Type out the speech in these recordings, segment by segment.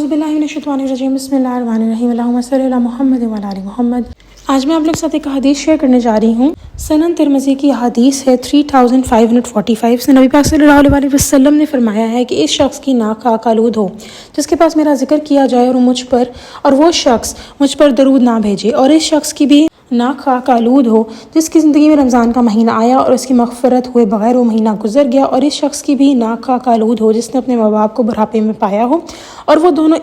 اعوذ باللہ من الشیطان الرجیم بسم اللہ الرحمن الرحیم اللہم صلی علی محمد وعلی آل محمد۔ آج میں آپ لوگ کے ساتھ ایک حدیث شیئر کرنے جا رہی ہوں۔ سنن ترمذی کی حدیث ہے 3545 سے نبی پاک صلی اللہ علیہ وسلم نے فرمایا ہے کہ اس شخص کی ناک خاک آلود ہو جس کے پاس میرا ذکر کیا جائے اور وہ شخص مجھ پر درود نہ بھیجے، اور اس شخص کی بھی ناک خاک آلود ہو جس کی زندگی میں رمضان کا مہینہ آیا اور اس کی مغفرت ہوئے بغیر وہ مہینہ گزر گیا، اور اس شخص کی بھی ناک خاک آلود ہو جس نے اپنے ماں باپ کو بڑھاپے میں پایا ہو اور وہ دونوں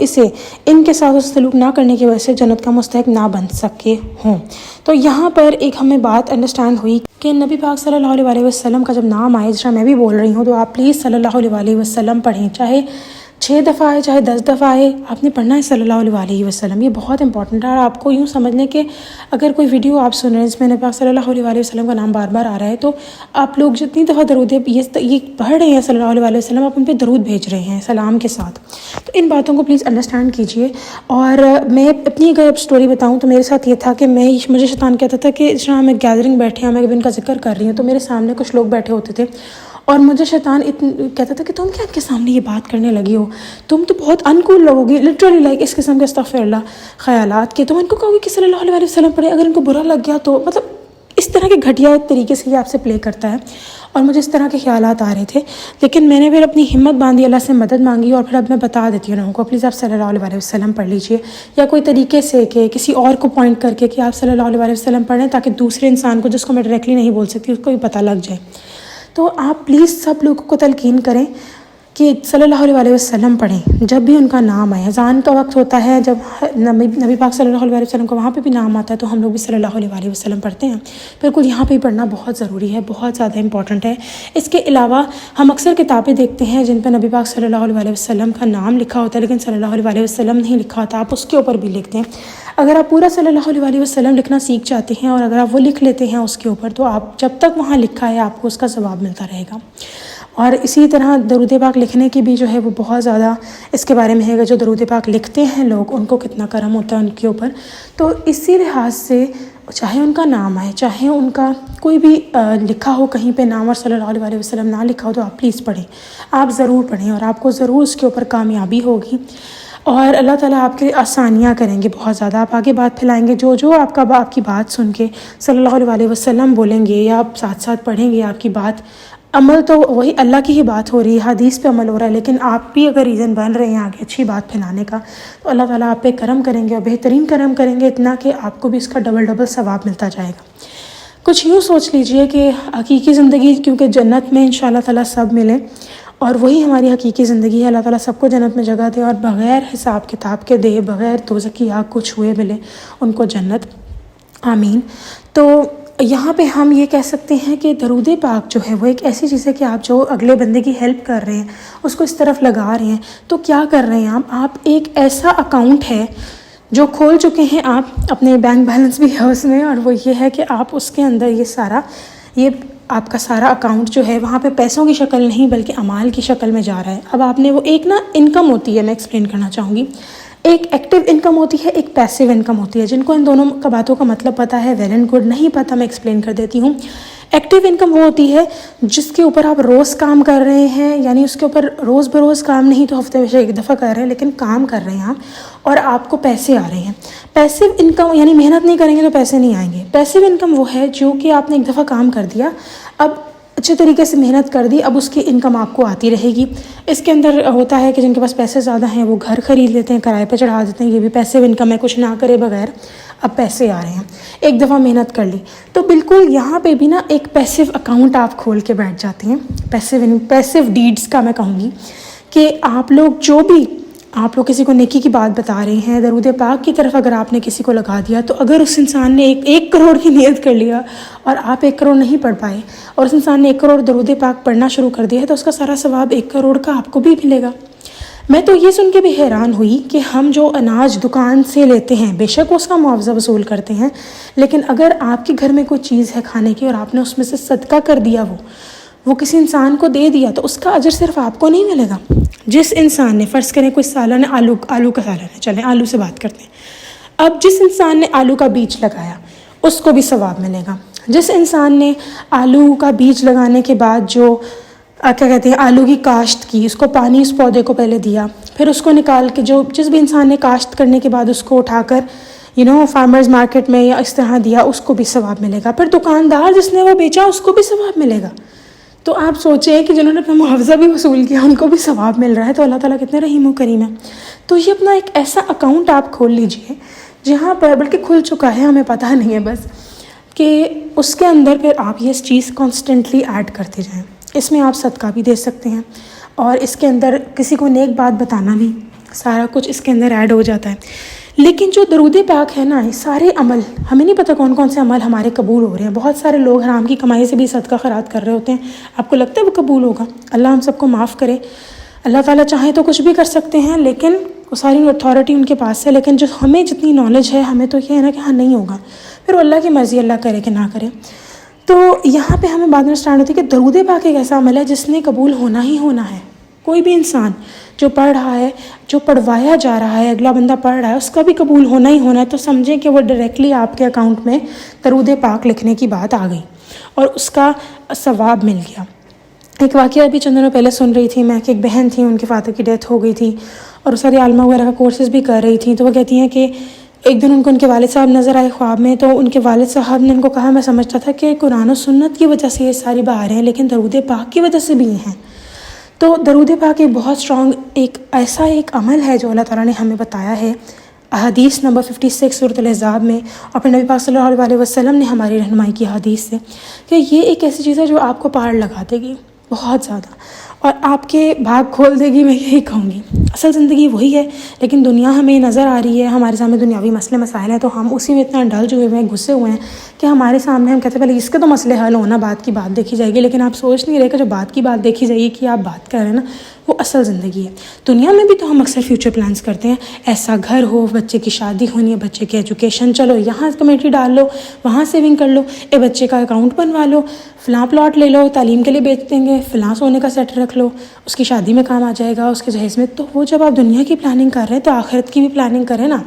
ان کے ساتھ سلوک نہ کرنے کی وجہ سے جنت کا مستحق نہ بن سکے ہوں۔ تو یہاں پر ایک ہمیں بات انڈرسٹینڈ ہوئی کہ نبی پاک صلی اللہ علیہ وسلم کا جب نام آئے، جس طرح میں بھی بول رہی ہوں، تو آپ پلیز صلی اللہ علیہ وسلم پڑھیں، چاہے 6 دفعہ آئے چاہے 10 دفعہ آئے، آپ نے پڑھنا ہے صلی اللہ علیہ وسلم۔ یہ بہت امپورٹنٹ ہے، اور آپ کو یوں سمجھ لیں کہ اگر کوئی ویڈیو آپ سن رہے ہیں جس میں نبی پاک صلی اللہ علیہ وسلم کا نام بار بار آ رہا ہے، تو آپ لوگ جتنی دفعہ درود یہ پڑھ رہے ہیں صلی اللہ علیہ وسلم، آپ ان پہ درود بھیج رہے ہیں سلام کے ساتھ۔ تو ان باتوں کو پلیز انڈرسٹینڈ کیجیے۔ اور میں اپنی اگر اسٹوری بتاؤں تو میرے ساتھ یہ تھا کہ مجھے شیطان کہتا تھا کہ اس طرح میں گیدرنگ بیٹھے ہیں، میں ان کا ذکر کر رہی ہوں تو میرے سامنے کچھ لوگ بیٹھے ہوتے تھے، اور مجھے شیطان کہتا تھا کہ تم کیا ان کے سامنے یہ بات کرنے لگی ہو، تم تو بہت انکول لوگ گی، لٹرلی لائک اس قسم کے استغفر اللہ خیالات کے تم ان کو کہو گے کہ صلی اللہ علیہ وسلم پڑھے، اگر ان کو برا لگ گیا تو مطلب اس طرح کے گھٹیا طریقے سے یہ آپ سے پلے کرتا ہے، اور مجھے اس طرح کے خیالات آ رہے تھے۔ لیکن میں نے پھر اپنی ہمت باندھی، اللہ سے مدد مانگی، اور پھر اب میں بتا دیتی ہوں لوگوں کو پلیز آپ صلی اللہ علیہ وسلم پڑھ لیجیے، یا کوئی طریقے سے کہ کسی اور کو پوائنٹ کر کے کہ آپ صلی اللہ علیہ وسلم پڑھیں، تاکہ دوسرے انسان کو جس کو میں ڈائریکٹلی نہیں بول سکتی اس کو بھی پتہ لگ جائے۔ تو آپ پلیز سب لوگوں کو تلقین کریں کہ صلی اللہ علیہ وسلم پڑھیں جب بھی ان کا نام آئے۔ اذان کا وقت ہوتا ہے جب نبی پاک صلی اللہ علیہ وسلم کا وہاں پہ بھی نام آتا ہے تو ہم لوگ بھی صلی اللہ علیہ وسلم پڑھتے ہیں۔ بالکل یہاں پہ پڑھنا بہت ضروری ہے، بہت زیادہ امپورٹنٹ ہے۔ اس کے علاوہ ہم اکثر کتابیں دیکھتے ہیں جن پہ نبی پاک صلی اللہ علیہ وسلم کا نام لکھا ہوتا ہے لیکن صلی اللہ علیہ وسلم نہیں لکھا ہوتا، آپ اس کے اوپر بھی لکھتے ہیں۔ اگر آپ پورا صلی اللہ علیہ وسلم لکھنا سیکھ جاتے ہیں اور اگر آپ وہ لکھ لیتے ہیں اس کے اوپر، تو آپ جب تک وہاں لکھا ہے آپ کو اس کا ثواب ملتا رہے گا۔ اور اسی طرح درود پاک لکھنے کی بھی جو ہے وہ بہت زیادہ اس کے بارے میں ہے، جو درود پاک لکھتے ہیں لوگ ان کو کتنا کرم ہوتا ہے ان کے اوپر۔ تو اسی لحاظ سے چاہے ان کا نام آئے، چاہے ان کا کوئی بھی لکھا ہو کہیں پہ نام اور صلی اللہ علیہ وسلم نہ لکھا ہو، تو آپ پلیز پڑھیں، آپ ضرور پڑھیں، اور آپ کو ضرور اس کے اوپر کامیابی ہوگی، اور اللہ تعالیٰ آپ کے لیے آسانیاں کریں گے بہت زیادہ۔ آپ آگے بات پھیلائیں گے، جو آپ کی بات سن کے صلی اللہ علیہ وسلم بولیں گے یا آپ ساتھ ساتھ پڑھیں گے، آپ کی بات عمل تو وہی اللہ کی ہی بات ہو رہی ہے، حدیث پہ عمل ہو رہا ہے، لیکن آپ بھی اگر ریزن بن رہے ہیں آگے اچھی بات پھیلانے کا، تو اللہ تعالیٰ آپ پہ کرم کریں گے، اور بہترین کرم کریں گے، اتنا کہ آپ کو بھی اس کا ڈبل ثواب ملتا جائے گا۔ کچھ یوں سوچ لیجئے کہ حقیقی زندگی، کیونکہ جنت میں انشاءاللہ تعالیٰ سب ملیں، اور وہی ہماری حقیقی زندگی ہے، اللہ تعالیٰ سب کو جنت میں جگہ دے اور بغیر حساب کتاب کے دے، بغیر دوزخ کی آگ کو چھوئے ملے ان کو جنت، آمین۔ تو یہاں پہ ہم یہ کہہ سکتے ہیں کہ درود پاک جو ہے وہ ایک ایسی چیز ہے کہ آپ جو اگلے بندے کی ہیلپ کر رہے ہیں، اس کو اس طرف لگا رہے ہیں، تو کیا کر رہے ہیں آپ ایک ایسا اکاؤنٹ ہے جو کھول چکے ہیں آپ، اپنے بینک بیلنس بھی ہے اس میں، اور وہ یہ ہے کہ آپ اس کے اندر یہ آپ کا سارا اکاؤنٹ جو ہے وہاں پہ پیسوں کی شکل نہیں بلکہ اعمال کی شکل میں جا رہا ہے۔ اب آپ نے وہ ایک انکم ہوتی ہے، میں ایکسپلین کرنا چاہوں گی، ایک ایکٹیو انکم ہوتی ہے، ایک پیسیو انکم ہوتی ہے۔ جن کو ان دونوں کا باتوں کا مطلب پتہ ہے ویل اینڈ گڈ، نہیں پتہ میں ایکسپلین کر دیتی ہوں۔ ایکٹیو انکم وہ ہوتی ہے جس کے اوپر آپ روز کام کر رہے ہیں، یعنی اس کے اوپر روز بروز کام نہیں تو ہفتے میں ایک دفعہ کر رہے ہیں، لیکن کام کر رہے ہیں آپ اور آپ کو پیسے آ رہے ہیں۔ پیسیو انکم یعنی محنت نہیں کریں گے تو پیسے نہیں آئیں گے۔ پیسیو انکم وہ ہے جو کہ آپ نے ایک دفعہ کام کر دیا، اب اچھے طریقے سے محنت کر دی، اب اس کی انکم آپ کو آتی رہے گی۔ اس کے اندر ہوتا ہے کہ جن کے پاس پیسے زیادہ ہیں وہ گھر خرید لیتے ہیں، کرائے پہ چڑھا دیتے ہیں، یہ بھی پیسیو انکم ہے، کچھ نہ کرے بغیر اب پیسے آ رہے ہیں، ایک دفعہ محنت کر لی۔ تو بالکل یہاں پہ بھی ایک پیسیو اکاؤنٹ آپ کھول کے بیٹھ جاتے ہیں، پیسیو ڈیڈز کا میں کہوں گی کہ آپ لوگ کسی کو نیکی کی بات بتا رہے ہیں، درود پاک کی طرف اگر آپ نے کسی کو لگا دیا، تو اگر اس انسان نے 1 کروڑ کی نیت کر لیا اور آپ 1 کروڑ نہیں پڑھ پائے، اور اس انسان نے 1 کروڑ درود پاک پڑھنا شروع کر دیا ہے، تو اس کا سارا ثواب 1 کروڑ کا آپ کو بھی ملے گا۔ میں تو یہ سن کے بھی حیران ہوئی کہ ہم جو اناج دکان سے لیتے ہیں، بے شک اس کا معاوضہ وصول کرتے ہیں، لیکن اگر آپ کے گھر میں کوئی چیز ہے کھانے کی اور آپ نے اس میں سے صدقہ کر دیا، وہ کسی انسان کو دے دیا، تو اس کا اجر صرف آپ کو نہیں ملے گا۔ جس انسان نے فرض کریں کوئی سالن آلو کا سالن ہے، چلیں آلو سے بات کرتے ہیں، اب جس انسان نے آلو کا بیج لگایا اس کو بھی ثواب ملے گا۔ جس انسان نے آلو کا بیج لگانے کے بعد جو کیا کہتے ہیں آلو کی کاشت کی، اس کو پانی اس پودے کو پہلے دیا، پھر اس کو نکال کے جس بھی انسان نے کاشت کرنے کے بعد اس کو اٹھا کر فارمرز مارکیٹ میں یا اس طرح دیا، اس کو بھی ثواب ملے گا، پھر دکاندار جس نے وہ بیچا اس کو بھی ثواب ملے گا۔ تو آپ سوچیں کہ جنہوں نے اپنا معاوضہ بھی وصول کیا ان کو بھی ثواب مل رہا ہے، تو اللہ تعالیٰ کتنے رحیم و کریم ہے۔ تو یہ اپنا ایک ایسا اکاؤنٹ آپ کھول لیجئے جہاں پر، بلکہ کھل چکا ہے، ہمیں پتہ نہیں ہے بس، کہ اس کے اندر پھر آپ یہ چیز کانسٹنٹلی ایڈ کرتے جائیں۔ اس میں آپ صدقہ بھی دے سکتے ہیں، اور اس کے اندر کسی کو نیک بات بتانا بھی، سارا کچھ اس کے اندر ایڈ ہو جاتا ہے۔ لیکن جو درود پاک ہے نا، یہ سارے عمل، ہمیں نہیں پتہ کون کون سے عمل ہمارے قبول ہو رہے ہیں۔ بہت سارے لوگ حرام کی کمائی سے بھی صدقہ خیرات کر رہے ہوتے ہیں، آپ کو لگتا ہے وہ قبول ہوگا؟ اللہ ہم سب کو معاف کرے۔ اللہ تعالیٰ چاہیں تو کچھ بھی کر سکتے ہیں، لیکن وہ ساری اتھارٹی ان کے پاس ہے، لیکن جو ہمیں جتنی نالج ہے ہمیں تو یہ ہے نا کہ ہاں نہیں ہوگا، پھر وہ اللہ کی مرضی، اللہ کرے کہ نہ کرے۔ تو یہاں پہ ہمیں بات انڈرسٹینڈ ہوتی ہے کہ درود پاک ایک ایسا عمل ہے جس نے قبول ہونا ہی ہونا ہے۔ کوئی بھی انسان جو پڑھ رہا ہے، جو پڑھوایا جا رہا ہے، اگلا بندہ پڑھ رہا ہے، اس کا بھی قبول ہونا ہی ہونا ہے۔ تو سمجھیں کہ وہ ڈائریکٹلی آپ کے اکاؤنٹ میں درود پاک لکھنے کی بات آ گئی اور اس کا ثواب مل گیا۔ ایک واقعہ ابھی چند دنوں پہلے سن رہی تھی میں کہ ایک بہن تھی، ان کے فادر کی ڈیتھ ہو گئی تھی اور وہ ساری عالمہ وغیرہ کا کورسز بھی کر رہی تھیں۔ تو وہ کہتی ہیں کہ ایک دن ان کو ان کے والد صاحب نظر آئے خواب میں، تو ان کے والد صاحب نے ان کو کہا، میں سمجھتا تھا کہ قرآن و سنت کی وجہ سے یہ ساری بہاریں ہیں، لیکن درود پاک کی وجہ سے بھی ہیں۔ تو درود پاک ایک بہت اسٹرانگ ایک عمل ہے جو اللہ تعالیٰ نے ہمیں بتایا ہے حدیث نمبر 56 سورۃ الاحزاب میں، اور پھر نبی پاک صلی اللہ علیہ وسلم نے ہماری رہنمائی کی حدیث سے، کہ یہ ایک ایسی چیز ہے جو آپ کو پہاڑ لگا دے گی بہت زیادہ، اور آپ کے بھاگ کھول دے گی۔ میں یہی کہوں گی اصل زندگی وہی ہے، لیکن دنیا ہمیں نظر آ رہی ہے، ہمارے سامنے دنیاوی مسئلے مسائل ہیں، تو ہم اسی میں اتنا ڈل ہوئے ہیں، گھسے ہوئے ہیں کہ ہمارے سامنے ہم کہتے ہیں پہلے اس کے تو مسئلے حل ہونا، بات کی بات دیکھی جائے گی، لیکن آپ سوچ نہیں رہے کہ جو بات کی بات دیکھی جائے گی کہ آپ بات کر رہے ہیں نا، وہ اصل زندگی ہے۔ دنیا میں بھی تو ہم اکثر فیوچر پلانس کرتے ہیں، ایسا گھر ہو، بچے کی شادی ہونی ہے، بچے کی ایجوکیشن، چلو یہاں کمیٹی ڈال لو، وہاں سیونگ کر لو، بچے کا اکاؤنٹ بنوا لو، فلاں پلاٹ لے لو، تعلیم کے لیے بیچ دیں گے، فلاں سونے کا سیٹ رکھ لو، اس کی شادی میں کام آ جائے گا، اس کے جہیز میں۔ تو وہ جب آپ دنیا کی پلاننگ کر رہے ہیں تو آخرت کی بھی پلاننگ کریں نا۔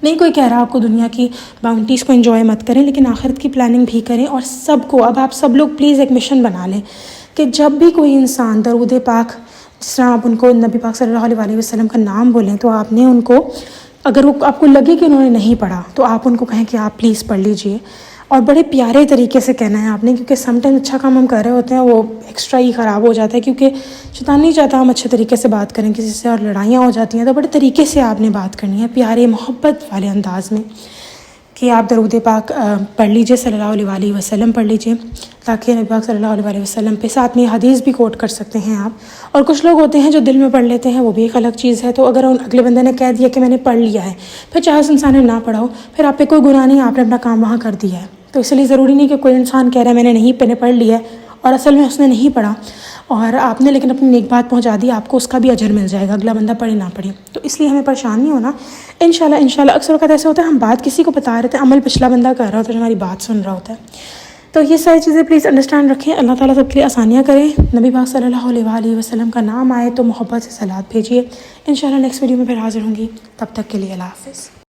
نہیں کوئی کہہ رہا آپ کو دنیا کی باؤنٹیز کو انجوائے مت کریں، لیکن آخرت کی پلاننگ بھی کریں۔ اور سب کو، اب آپ سب لوگ پلیز ایک مشن بنا لیں کہ جب بھی کوئی انسان درود پاک، جس طرح آپ ان کو نبی پاک صلی اللہ علیہ وسلم کا نام بولیں، تو آپ نے ان کو، اگر وہ آپ کو لگے کہ انہوں نے نہیں پڑھا تو آپ ان کو کہیں کہ آپ پلیز پڑھ لیجئے، اور بڑے پیارے طریقے سے کہنا ہے آپ نے، کیونکہ سم ٹائم اچھا کام ہم کر رہے ہوتے ہیں وہ ایکسٹرا ہی خراب ہو جاتا ہے، کیونکہ شیطان نہیں چاہتا ہم اچھے طریقے سے بات کریں کسی سے، اور لڑائیاں ہو جاتی ہیں۔ تو بڑے طریقے سے آپ نے بات کرنی ہے، پیارے محبت والے انداز میں، کہ آپ درود پاک پڑھ لیجئے، صلی اللہ علیہ وسلم پڑھ لیجئے، تاکہ نبی پاک صلی اللہ علیہ وسلم پہ ساتھ میں حدیث بھی کوٹ کر سکتے ہیں آپ۔ اور کچھ لوگ ہوتے ہیں جو دل میں پڑھ لیتے ہیں، وہ بھی ایک الگ چیز ہے۔ تو اگر اگلے بندے نے کہہ دیا کہ میں نے پڑھ لیا ہے، پھر چاہے اس انسان نے نہ پڑھا ہو، پھر آپ پہ کوئی گناہ نہیں، آپ نے اپنا کام وہاں کر دیا ہے۔ تو اس لیے ضروری نہیں کہ کوئی انسان کہہ رہا ہے میں نے نہیں پڑھ لیا ہے اور اصل میں اس نے نہیں پڑھا، اور آپ نے لیکن اپنی نیک بات پہنچا دی، آپ کو اس کا بھی اجر مل جائے گا، اگلا بندہ پڑھے نہ پڑھے۔ تو اس لیے ہمیں پریشان نہیں ہونا، انشاءاللہ اکثر وقت ایسا ہوتا ہے ہم بات کسی کو بتا رہے تھے، عمل پچھلا بندہ کر رہا ہوتا ہے جو ہماری بات سن رہا ہوتا ہے۔ تو یہ ساری چیزیں پلیز انڈرسٹینڈ رکھیں، اللہ تعالیٰ سب کے لیے آسانیاں کریں، نبی پاک صلی اللہ علیہ وسلم کا نام آئے تو محبت سے صلوات بھیجیے۔ انشاءاللہ نیکسٹ ویڈیو میں پھر حاضر ہوں گی، تب تک کے لیے اللہ حافظ۔